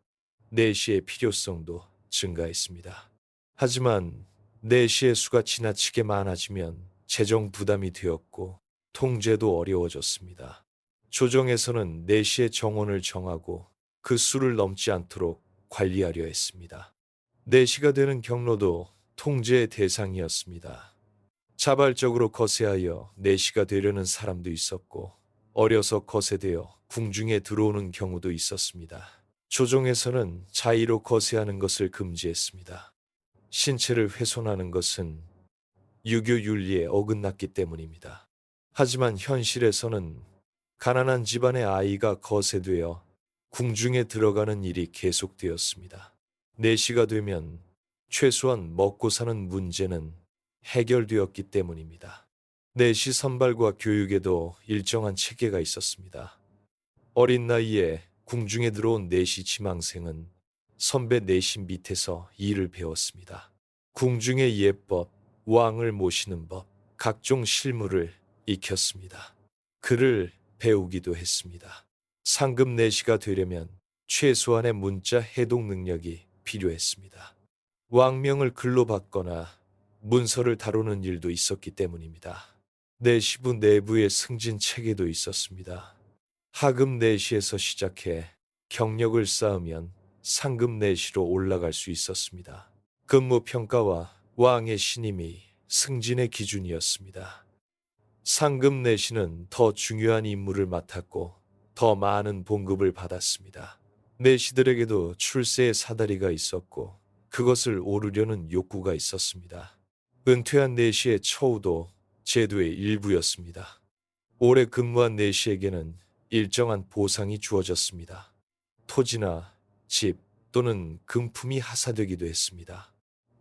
내시의 필요성도 증가했습니다. 하지만 내시의 수가 지나치게 많아지면 재정 부담이 되었고 통제도 어려워졌습니다. 조정에서는 내시의 정원을 정하고 그 수를 넘지 않도록 관리하려 했습니다. 내시가 되는 경로도 통제의 대상이었습니다. 자발적으로 거세하여 내시가 되려는 사람도 있었고 어려서 거세되어 궁중에 들어오는 경우도 있었습니다. 조정에서는 자의로 거세하는 것을 금지했습니다. 신체를 훼손하는 것은 유교 윤리에 어긋났기 때문입니다. 하지만 현실에서는 가난한 집안의 아이가 거세되어 궁중에 들어가는 일이 계속되었습니다. 내시가 되면 최소한 먹고 사는 문제는 해결되었기 때문입니다. 내시 선발과 교육에도 일정한 체계가 있었습니다. 어린 나이에 궁중에 들어온 내시 지망생은 선배 내시 밑에서 일을 배웠습니다. 궁중의 예법, 왕을 모시는 법, 각종 실무를 익혔습니다. 글을 배우기도 했습니다. 상급 내시가 되려면 최소한의 문자 해독 능력이 필요했습니다. 왕명을 글로 받거나 문서를 다루는 일도 있었기 때문입니다. 내시부 내부의 승진 체계도 있었습니다. 하급 내시에서 시작해 경력을 쌓으면 상급 내시로 올라갈 수 있었습니다. 근무 평가와 왕의 신임이 승진의 기준이었습니다. 상급 내시는 더 중요한 임무를 맡았고 더 많은 봉급을 받았습니다. 내시들에게도 출세의 사다리가 있었고 그것을 오르려는 욕구가 있었습니다. 은퇴한 내시의 처우도 제도의 일부였습니다. 오래 근무한 내시에게는 일정한 보상이 주어졌습니다. 토지나 집 또는 금품이 하사되기도 했습니다.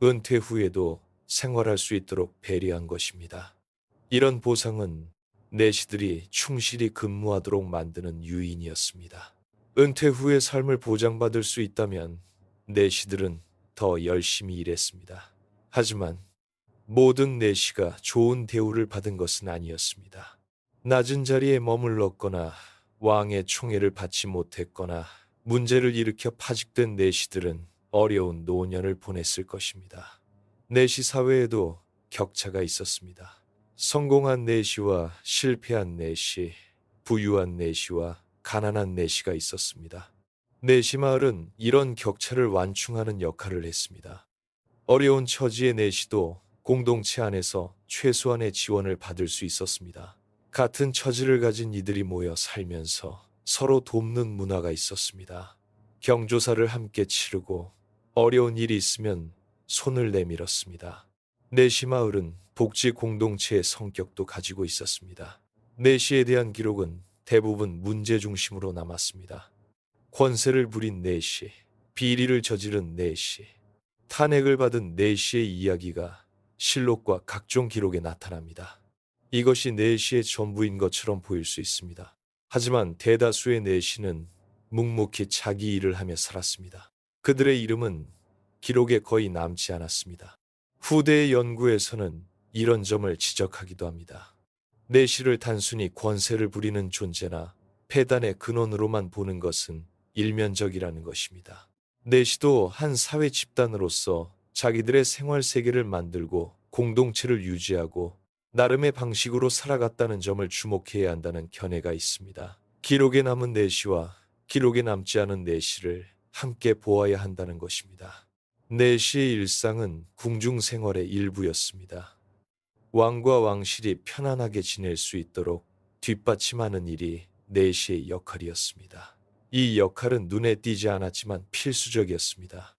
은퇴 후에도 생활할 수 있도록 배려한 것입니다. 이런 보상은 내시들이 충실히 근무하도록 만드는 유인이었습니다. 은퇴 후의 삶을 보장받을 수 있다면 내시들은 더 열심히 일했습니다. 하지만 모든 내시가 좋은 대우를 받은 것은 아니었습니다. 낮은 자리에 머물렀거나 왕의 총애를 받지 못했거나 문제를 일으켜 파직된 내시들은 어려운 노년을 보냈을 것입니다. 내시 사회에도 격차가 있었습니다. 성공한 내시와 실패한 내시, 부유한 내시와 가난한 내시가 있었습니다. 내시 마을은 이런 격차를 완충하는 역할을 했습니다. 어려운 처지의 내시도 공동체 안에서 최소한의 지원을 받을 수 있었습니다. 같은 처지를 가진 이들이 모여 살면서 서로 돕는 문화가 있었습니다. 경조사를 함께 치르고 어려운 일이 있으면 손을 내밀었습니다. 내시 마을은 복지 공동체의 성격도 가지고 있었습니다. 내시에 대한 기록은 대부분 문제 중심으로 남았습니다. 권세를 부린 내시, 비리를 저지른 내시, 탄핵을 받은 내시의 이야기가 실록과 각종 기록에 나타납니다. 이것이 내시의 전부인 것처럼 보일 수 있습니다. 하지만 대다수의 내시는 묵묵히 자기 일을 하며 살았습니다. 그들의 이름은 기록에 거의 남지 않았습니다. 후대의 연구에서는 이런 점을 지적하기도 합니다. 내시를 단순히 권세를 부리는 존재나 폐단의 근원으로만 보는 것은 일면적이라는 것입니다. 내시도 한 사회 집단으로서 자기들의 생활 세계를 만들고 공동체를 유지하고 나름의 방식으로 살아갔다는 점을 주목해야 한다는 견해가 있습니다. 기록에 남은 내시와 기록에 남지 않은 내시를 함께 보아야 한다는 것입니다. 내시의 일상은 궁중 생활의 일부였습니다. 왕과 왕실이 편안하게 지낼 수 있도록 뒷받침하는 일이 내시의 역할이었습니다. 이 역할은 눈에 띄지 않았지만 필수적이었습니다.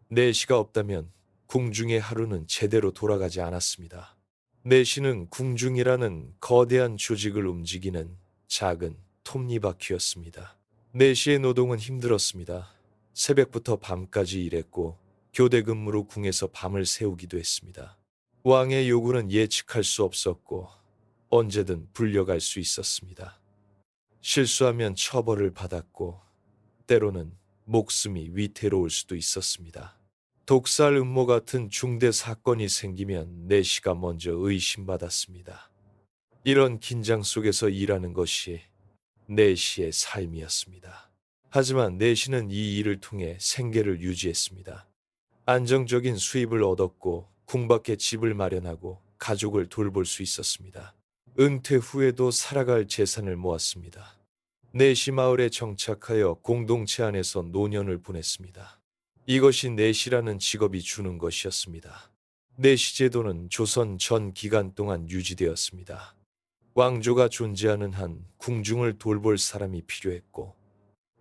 내시가 없다면 궁중의 하루는 제대로 돌아가지 않았습니다. 내시는 궁중이라는 거대한 조직을 움직이는 작은 톱니바퀴였습니다. 내시의 노동은 힘들었습니다. 새벽부터 밤까지 일했고 교대 근무로 궁에서 밤을 새우기도 했습니다. 왕의 요구는 예측할 수 없었고 언제든 불려갈 수 있었습니다. 실수하면 처벌을 받았고 때로는 목숨이 위태로울 수도 있었습니다. 독살 음모 같은 중대 사건이 생기면 내시가 먼저 의심받았습니다. 이런 긴장 속에서 일하는 것이 내시의 삶이었습니다. 하지만 내시는 이 일을 통해 생계를 유지했습니다. 안정적인 수입을 얻었고 궁밖에 집을 마련하고 가족을 돌볼 수 있었습니다. 은퇴 후에도 살아갈 재산을 모았습니다. 내시 마을에 정착하여 공동체 안에서 노년을 보냈습니다. 이것이 내시라는 직업이 주는 것이었습니다. 내시 제도는 조선 전 기간 동안 유지되었습니다. 왕조가 존재하는 한 궁중을 돌볼 사람이 필요했고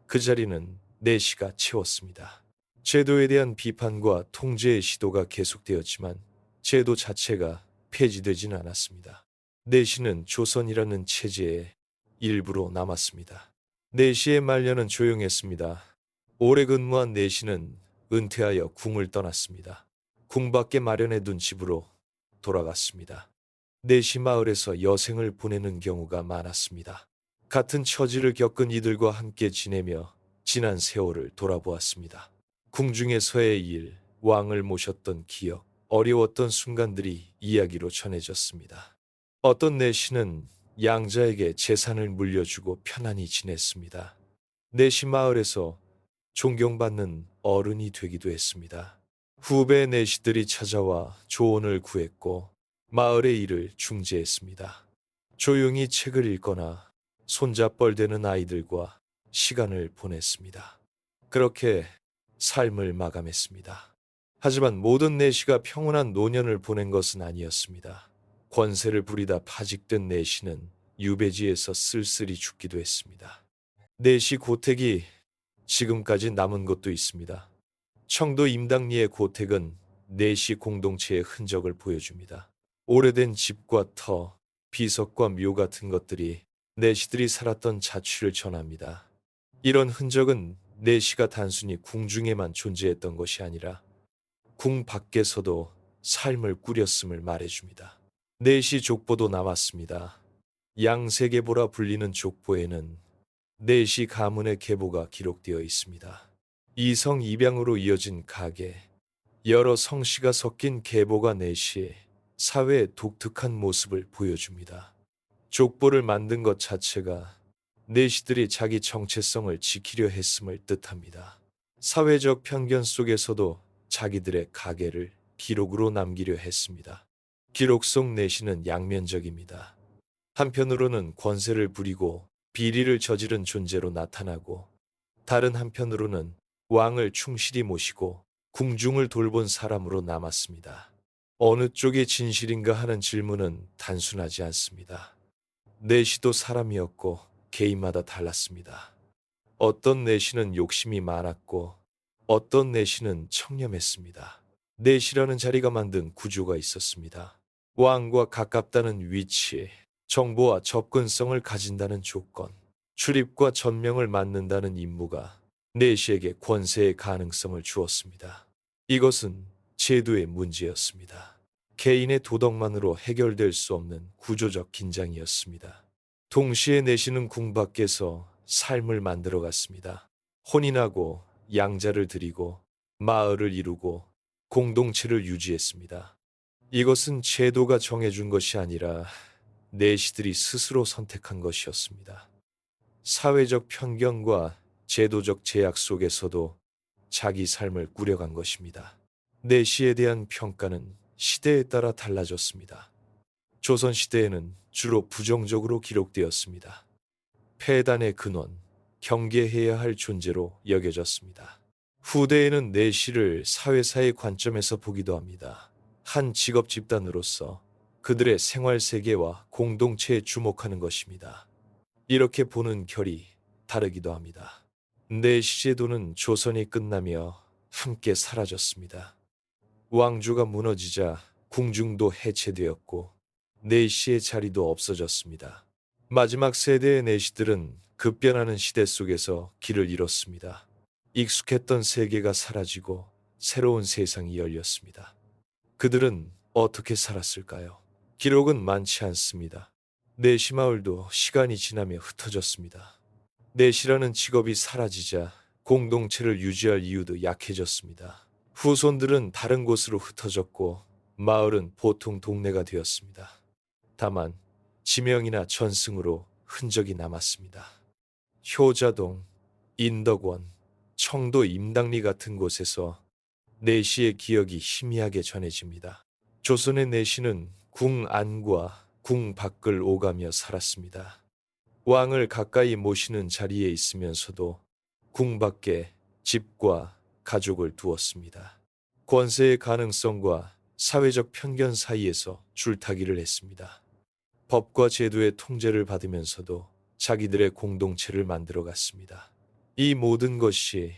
그 자리는 내시가 채웠습니다. 제도에 대한 비판과 통제의 시도가 계속되었지만 제도 자체가 폐지되진 않았습니다. 내시는 조선이라는 체제의 일부로 남았습니다. 내시의 말년은 조용했습니다. 오래 근무한 내시는 은퇴하여 궁을 떠났습니다. 궁 밖에 마련해둔 집으로 돌아갔습니다. 내시 마을에서 여생을 보내는 경우가 많았습니다. 같은 처지를 겪은 이들과 함께 지내며 지난 세월을 돌아보았습니다. 궁중에서의 일, 왕을 모셨던 기억, 어려웠던 순간들이 이야기로 전해졌습니다. 어떤 내시는 양자에게 재산을 물려주고 편안히 지냈습니다. 내시 마을에서 존경받는 어른이 되기도 했습니다. 후배 내시들이 찾아와 조언을 구했고 마을의 일을 중재했습니다. 조용히 책을 읽거나 손잡벌대는 아이들과 시간을 보냈습니다. 그렇게 삶을 마감했습니다. 하지만 모든 내시가 평온한 노년을 보낸 것은 아니었습니다. 권세를 부리다 파직된 내시는 유배지에서 쓸쓸히 죽기도 했습니다. 내시 고택이 지금까지 남은 곳도 있습니다. 청도 임당리의 고택은 내시 공동체의 흔적을 보여줍니다. 오래된 집과 터, 비석과 묘 같은 것들이 내시들이 살았던 자취를 전합니다. 이런 흔적은 내시가 단순히 궁중에만 존재했던 것이 아니라 궁 밖에서도 삶을 꾸렸음을 말해줍니다. 내시 족보도 남았습니다. 양세계보라 불리는 족보에는 내시 가문의 계보가 기록되어 있습니다. 이성 입양으로 이어진 가계, 여러 성씨가 섞인 계보가 내시의 사회의 독특한 모습을 보여줍니다. 족보를 만든 것 자체가 내시들이 자기 정체성을 지키려 했음을 뜻합니다. 사회적 편견 속에서도 자기들의 가계를 기록으로 남기려 했습니다. 기록 속 내시는 양면적입니다. 한편으로는 권세를 부리고 비리를 저지른 존재로 나타나고 다른 한편으로는 왕을 충실히 모시고 궁중을 돌본 사람으로 남았습니다. 어느 쪽이 진실인가 하는 질문은 단순하지 않습니다. 내시도 사람이었고 개인마다 달랐습니다. 어떤 내시는 욕심이 많았고 어떤 내시는 청렴했습니다. 내시라는 자리가 만든 구조가 있었습니다. 왕과 가깝다는 위치, 정보와 접근성을 가진다는 조건, 출입과 전명을 맡는다는 임무가 내시에게 권세의 가능성을 주었습니다. 이것은 제도의 문제였습니다. 개인의 도덕만으로 해결될 수 없는 구조적 긴장이었습니다. 동시에 내시는 궁 밖에서 삶을 만들어갔습니다. 혼인하고 양자를 드리고 마을을 이루고 공동체를 유지했습니다. 이것은 제도가 정해준 것이 아니라 내시들이 스스로 선택한 것이었습니다. 사회적 편견과 제도적 제약 속에서도 자기 삶을 꾸려간 것입니다. 내시에 대한 평가는 시대에 따라 달라졌습니다. 조선시대에는 주로 부정적으로 기록되었습니다. 폐단의 근원, 경계해야 할 존재로 여겨졌습니다. 후대에는 내시를 사회사의 관점에서 보기도 합니다. 한 직업 집단으로서 그들의 생활 세계와 공동체에 주목하는 것입니다. 이렇게 보는 결이 다르기도 합니다. 내시 제도는 조선이 끝나며 함께 사라졌습니다. 왕조가 무너지자 궁중도 해체되었고 내시의 자리도 없어졌습니다. 마지막 세대의 내시들은 급변하는 시대 속에서 길을 잃었습니다. 익숙했던 세계가 사라지고 새로운 세상이 열렸습니다. 그들은 어떻게 살았을까요? 기록은 많지 않습니다. 내시마을도 시간이 지나며 흩어졌습니다. 내시라는 직업이 사라지자 공동체를 유지할 이유도 약해졌습니다. 후손들은 다른 곳으로 흩어졌고 마을은 보통 동네가 되었습니다. 다만 지명이나 전승으로 흔적이 남았습니다. 효자동, 인덕원, 청도 임당리 같은 곳에서 내시의 기억이 희미하게 전해집니다. 조선의 내시는 궁 안과 궁 밖을 오가며 살았습니다. 왕을 가까이 모시는 자리에 있으면서도 궁 밖에 집과 가족을 두었습니다. 권세의 가능성과 사회적 편견 사이에서 줄타기를 했습니다. 법과 제도의 통제를 받으면서도 자기들의 공동체를 만들어 갔습니다. 이 모든 것이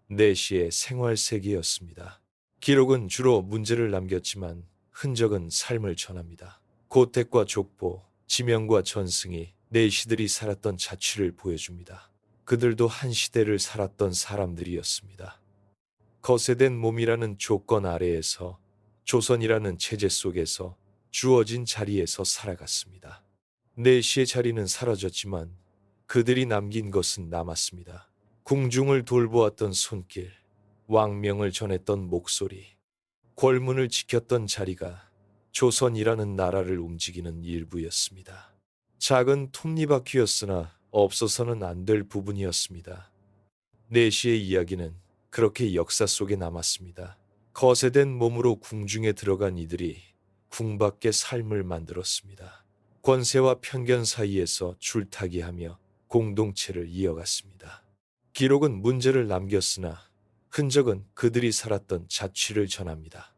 내시의 생활 세계였습니다. 기록은 주로 문제를 남겼지만 흔적은 삶을 전합니다. 고택과 족보, 지명과 전승이 내시들이 살았던 자취를 보여줍니다. 그들도 한 시대를 살았던 사람들이었습니다. 거세된 몸이라는 조건 아래에서 조선이라는 체제 속에서 주어진 자리에서 살아갔습니다. 내시의 자리는 사라졌지만 그들이 남긴 것은 남았습니다. 궁중을 돌보았던 손길, 왕명을 전했던 목소리, 궐문을 지켰던 자리가 조선이라는 나라를 움직이는 일부였습니다. 작은 톱니바퀴였으나 없어서는 안 될 부분이었습니다. 내시의 이야기는 그렇게 역사 속에 남았습니다. 거세된 몸으로 궁중에 들어간 이들이 궁 밖의 삶을 만들었습니다. 권세와 편견 사이에서 줄타기하며 공동체를 이어갔습니다. 기록은 문제를 남겼으나 흔적은 그들이 살았던 자취를 전합니다.